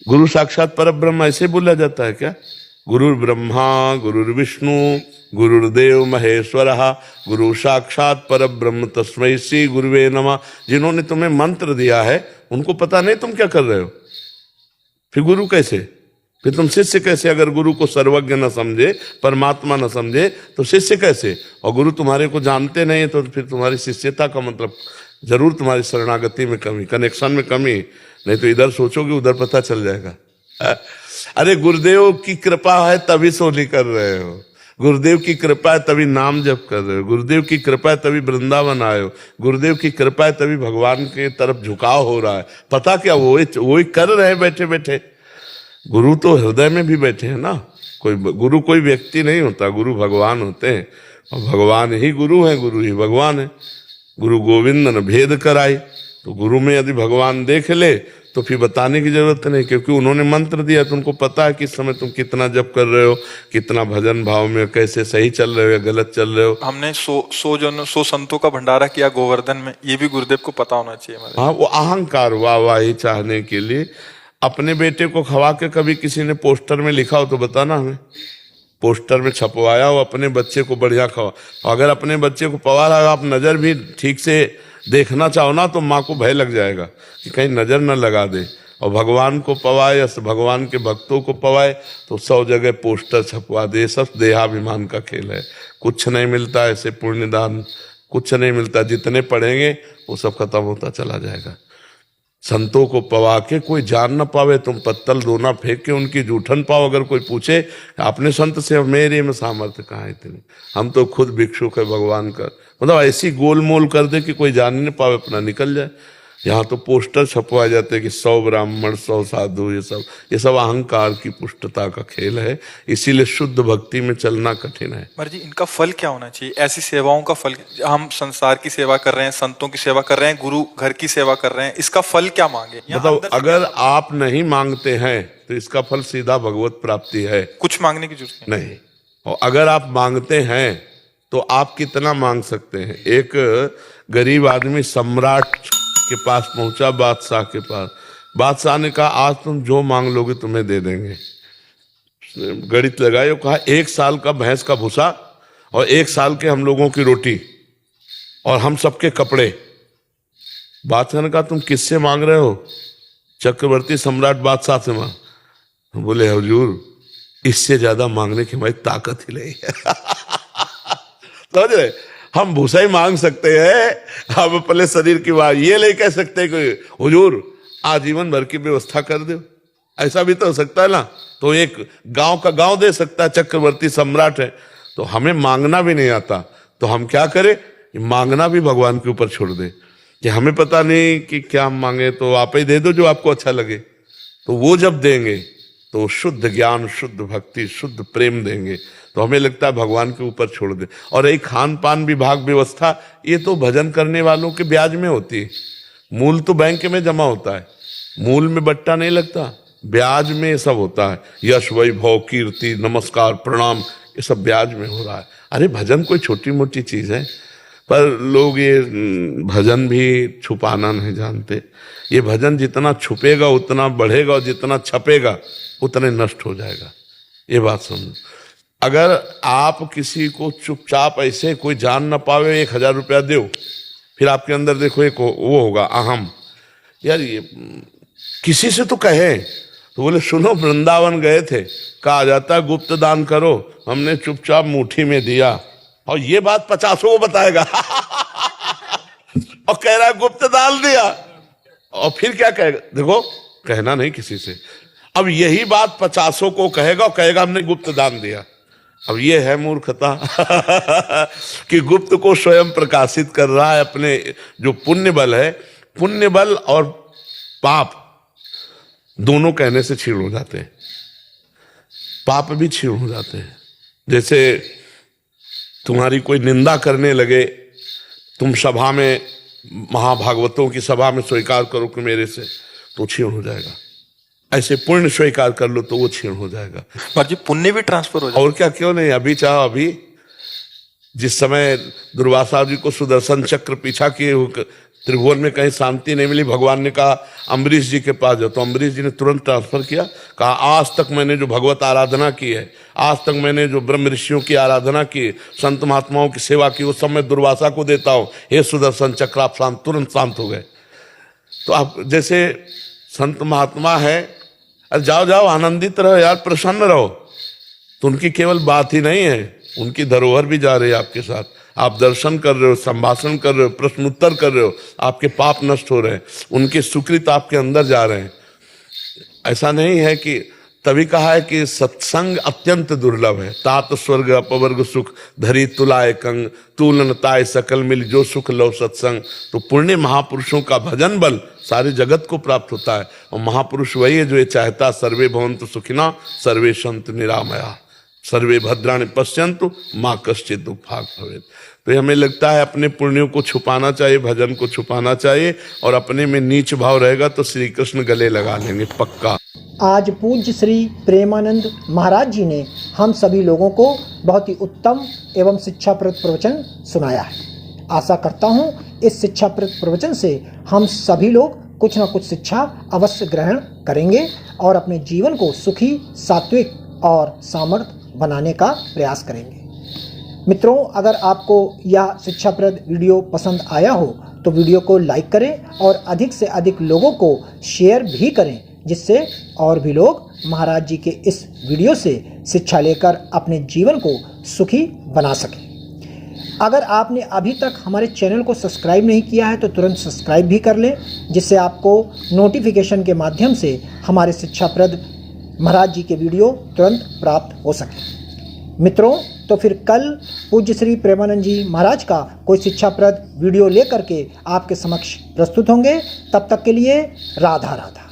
गुरु साक्षात परब्रह्म ऐसे बोला जाता है क्या? गुरुर ब्रह्मा गुरुर्विष्णु गुरुर्देव महेश्वरः गुरु साक्षात परब्रह्म तस्मै श्री गुरुवे नमः। जिन्होंने तुम्हें मंत्र दिया है उनको पता नहीं तुम क्या कर रहे हो, फिर गुरु कैसे? फिर तुम शिष्य कैसे? अगर गुरु को सर्वज्ञ न समझे, परमात्मा न समझे, तो शिष्य कैसे? और गुरु तुम्हारे को जानते नहीं तो फिर तुम्हारी शिष्यता का मतलब जरूर तुम्हारी शरणागति में कमी, कनेक्शन में कमी, नहीं तो इधर सोचोगे उधर पता चल जाएगा। अरे गुरुदेव की कृपा है तभी सोनी कर रहे हो, गुरुदेव की कृपा है तभी नाम जप कर रहे हो, गुरुदेव की कृपा है तभी वृंदावन आए हो, गुरुदेव की कृपा है तभी भगवान के तरफ झुकाव हो रहा है। पता क्या? वो ही कर रहे हैं बैठे बैठे। गुरु तो हृदय में भी बैठे हैं ना। गुरु कोई व्यक्ति नहीं होता, गुरु भगवान होते हैं, और भगवान ही गुरु है, गुरु ही भगवान है। गुरु गोविंद न भेद कराई, तो गुरु में यदि भगवान देख ले तो फिर बताने की जरूरत नहीं, क्योंकि उन्होंने मंत्र दिया तो उनको पता है कि इस समय तुम कितना जप कर रहे हो, कितना भजन भाव में, कैसे सही चल रहे हो या गलत चल रहे हो। हमने 100 संतों का भंडारा किया गोवर्धन में, ये भी गुरुदेव को पता होना चाहिए हमारे। हाँ, वो अहंकार वाहवाही चाहने के लिए अपने बेटे को खवा के कभी किसी ने पोस्टर में लिखा हो तो बताना हमें, पोस्टर में छपवाया हो अपने बच्चे को बढ़िया खवा। अगर अपने बच्चे को पवा रहा आप नजर भी ठीक से देखना चाहो ना तो माँ को भय लग जाएगा कि कहीं नजर न लगा दे। और भगवान को पवाए या भगवान के भक्तों को पवाए तो 100 जगह पोस्टर छपवा दे। सब देहाभिमान का खेल है, कुछ नहीं मिलता ऐसे पुण्यदान, कुछ नहीं मिलता। जितने पढ़ेंगे वो सब खत्म होता चला जाएगा। संतों को पवा के कोई जान न पावे, तुम पत्तल दोना फेंक के उनकी जूठन पाओ। अगर कोई पूछे आपने संत से, मेरे में सामर्थ्य कहाँ है इतनी, हम तो खुद भिक्षुक है भगवान का, मतलब ऐसी गोलमोल कर दे कि कोई जान न पावे, अपना निकल जाए। यहाँ तो पोस्टर छपवाए जाते हैं कि 100 ब्राह्मण 100 साधु, ये सब अहंकार की पुष्टता का खेल है। इसीलिए शुद्ध भक्ति में चलना कठिन है। पर जी इनका फल क्या होना चाहिए? ऐसी सेवाओं का फल, हम संसार की सेवा कर रहे हैं, संतों की सेवा कर रहे हैं, गुरु घर की सेवा कर रहे हैं, इसका फल क्या मांगे? मतलब अगर आप नहीं मांगते हैं तो इसका फल सीधा भगवत प्राप्ति है, कुछ मांगने की जरूरत नहीं। और अगर आप मांगते हैं तो आप कितना मांग सकते हैं? एक गरीब आदमी सम्राट के पास पहुंचा, बादशाह के पास। बादशाह ने कहा आज तुम जो मांग लोगे तुम्हें दे देंगे। गणित लगाए, कहा 1 साल का भैंस का भूसा और 1 साल के हम लोगों की रोटी और हम सबके कपड़े। बादशाह ने कहा तुम किससे मांग रहे हो? चक्रवर्ती सम्राट बादशाह से मांग। बोले हुजूर इससे ज्यादा मांगने की हमारी ताकत ही नहीं है। समझ रहे? हम भूसा ही मांग सकते हैं, हम अपने शरीर की बात ये नहीं कह सकते कि हुजूर आजीवन भर की व्यवस्था कर दो। ऐसा भी तो हो सकता है ना। तो एक गांव का गांव दे सकता है, चक्रवर्ती सम्राट है। तो हमें मांगना भी नहीं आता तो हम क्या करें? मांगना भी भगवान के ऊपर छोड़ दे कि हमें पता नहीं कि क्या हम मांगे, तो आप ही दे दो जो आपको अच्छा लगे। तो वो जब देंगे तो शुद्ध ज्ञान, शुद्ध भक्ति, शुद्ध प्रेम देंगे। तो हमें लगता है भगवान के ऊपर छोड़ दे। और एक खान पान विभाग व्यवस्था, ये तो भजन करने वालों के ब्याज में होती है। मूल तो बैंक में जमा होता है, मूल में बट्टा नहीं लगता, ब्याज में ये सब होता है। यश वैभव कीर्ति नमस्कार प्रणाम ये सब ब्याज में हो रहा है। अरे भजन कोई छोटी मोटी चीज है, पर लोग ये भजन भी छुपाना नहीं जानते। ये भजन जितना छुपेगा उतना बढ़ेगा और जितना छपेगा उतने नष्ट हो जाएगा। ये बात समझो। अगर आप किसी को चुपचाप ऐसे कोई जान न पावे 1000 रुपया दो, फिर आपके अंदर देखो एक वो होगा अहम, यार ये किसी से तो कहे। तो बोले सुनो वृंदावन गए थे, कहा जाता गुप्त दान करो, हमने चुपचाप मुट्ठी में दिया। और ये बात 50 को बताएगा और कह रहा है गुप्त दान दिया। और फिर क्या कहेगा? देखो कहना नहीं किसी से। अब यही बात 50 को कहेगा और कहेगा हमने गुप्त दान दिया। अब ये है मूर्खता कि गुप्त को स्वयं प्रकाशित कर रहा है। अपने जो पुण्य बल है, पुण्य बल और पाप दोनों कहने से क्षीण हो जाते हैं, पाप भी क्षीण हो जाते हैं। जैसे तुम्हारी कोई निंदा करने लगे, तुम सभा में, महाभागवतों की सभा में स्वीकार करो कि मेरे से, तो क्षीण हो जाएगा। ऐसे पुण्य स्वीकार कर लो तो वो क्षीण हो जाएगा। पर जी पुण्य भी ट्रांसफर हो जाएगा। और क्या, क्यों नहीं? अभी चाहो, अभी जिस समय दुर्वासा जी को सुदर्शन चक्र पीछा किए त्रिभुवन में कहीं शांति नहीं मिली, भगवान ने कहा अम्बरीश जी के पास जाओ, तो अम्बरीश जी ने तुरंत ट्रांसफर किया, कहा आज तक मैंने जो भगवत आराधना की है, आज तक मैंने जो ब्रह्म ऋषियों की आराधना की, संत महात्माओं की सेवा की, वो सब मैं दुर्वासा को देता हूँ, हे सुदर्शन चक्र आप शांत, तुरंत शांत हो गए। तो आप जैसे संत महात्मा है, अरे जाओ जाओ आनंदित रहो यार, प्रसन्न रहो। तो उनकी केवल बात ही नहीं है, उनकी धरोहर भी जा रही है आपके साथ, आप दर्शन कर रहे हो, संभाषण कर रहे हो, प्रश्न उत्तर कर रहे हो, आपके पाप नष्ट हो रहे हैं, उनके सुकृत आपके अंदर जा रहे हैं। ऐसा नहीं है कि तभी कहा है कि सत्संग अत्यंत दुर्लभ है, तात स्वर्ग अपवर्ग सुख धरी तुलाए कंग, तूलन ताय सकल मिल जो सुख लो सत्संग। तो पुण्य महापुरुषों का भजन बल सारे जगत को प्राप्त होता है, और महापुरुष वही है जो ये चाहता सर्वे भवन्तु सुखिना सर्वे सन्तु निरामया सर्वे भद्राणि पश्यन्तु माँ कश्चित् दुःखभाग् भवेत्। तो हमें लगता है अपने पुण्यों को छुपाना चाहिए, भजन को छुपाना चाहिए, और अपने में नीच भाव रहेगा तो श्री कृष्ण गले लगा लेंगे पक्का। आज पूज्य श्री प्रेमानंद महाराज जी ने हम सभी लोगों को बहुत ही उत्तम एवं शिक्षाप्रद प्रवचन सुनाया है। आशा करता हूँ इस शिक्षाप्रद प्रवचन से हम सभी लोग कुछ न कुछ शिक्षा अवश्य ग्रहण करेंगे और अपने जीवन को सुखी, सात्विक और सामर्थ्य बनाने का प्रयास करेंगे। मित्रों, अगर आपको यह शिक्षाप्रद वीडियो पसंद आया हो तो वीडियो को लाइक करें और अधिक से अधिक लोगों को शेयर भी करें, जिससे और भी लोग महाराज जी के इस वीडियो से शिक्षा लेकर अपने जीवन को सुखी बना सकें। अगर आपने अभी तक हमारे चैनल को सब्सक्राइब नहीं किया है तो तुरंत सब्सक्राइब भी कर लें, जिससे आपको नोटिफिकेशन के माध्यम से हमारे शिक्षाप्रद महाराज जी के वीडियो तुरंत प्राप्त हो सके। मित्रों, तो फिर कल पूज्य श्री प्रेमानंद जी महाराज का कोई शिक्षाप्रद वीडियो लेकर के आपके समक्ष प्रस्तुत होंगे। तब तक के लिए राधा राधा।